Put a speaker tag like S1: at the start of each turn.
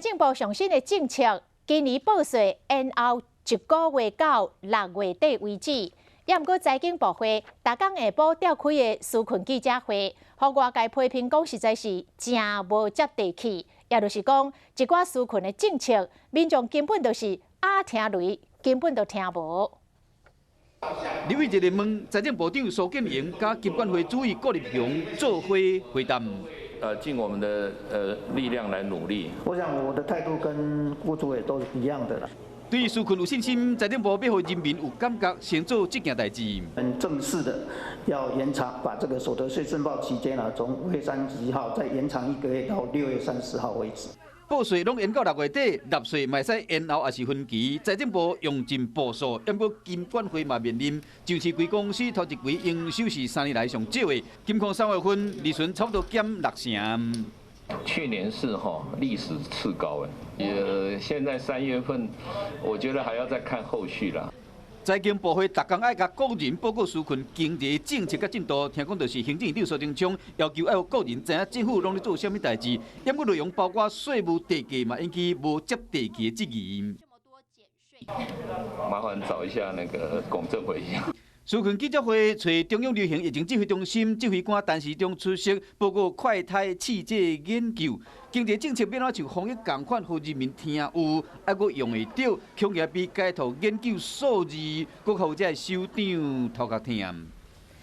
S1: 政部上新的政策，今年报税延后1个月到6月底为止。也毋过财经部会逐天下晡召开的纾困记者会，互外界批评讲实在是真无接地气，也就是讲一寡纾困的政策，民众根本就是耳听雷，根本就听无。
S2: 立委热问财政部长苏建荣甲金管会主委郭立雄做伙会谈。
S3: 尽我们的力量来努力。
S4: 我想我的态度跟郭主委都是一样的了。
S2: 对纾困有信心，财政部要让人民有感觉，先做这件代志。
S4: 很正式的要延长，把这个所得税申报期间从5月31号再延长1个月到6月30号为止。
S2: 报税拢延到6月底，纳税嘛使延后也是分期。财政部用尽步数，不过金管会嘛面临上市贵公司头一季营收是3年来上少的，金控3月份利润差不多减6成。
S3: 去年是历史次高现在3月份，我觉得还要再看后续啦。
S2: 财经部会逐天爱甲个人报告纾困经济政策甲进度，听讲就是行政长苏贞昌要求要有个人知影政府拢咧做啥物代志，也过内容包括税务地价嘛引起无接地气的质疑。
S3: 麻烦找一下那个龚正辉一下。
S2: 纾困记者会找中央流行疫情指挥中心指挥官陈时中出席，报告快筛试剂研究。经济政策要怎像防疫同款，互人民听有，还阁用会到，恐也比街头研究数字，阁互这首长头壳听。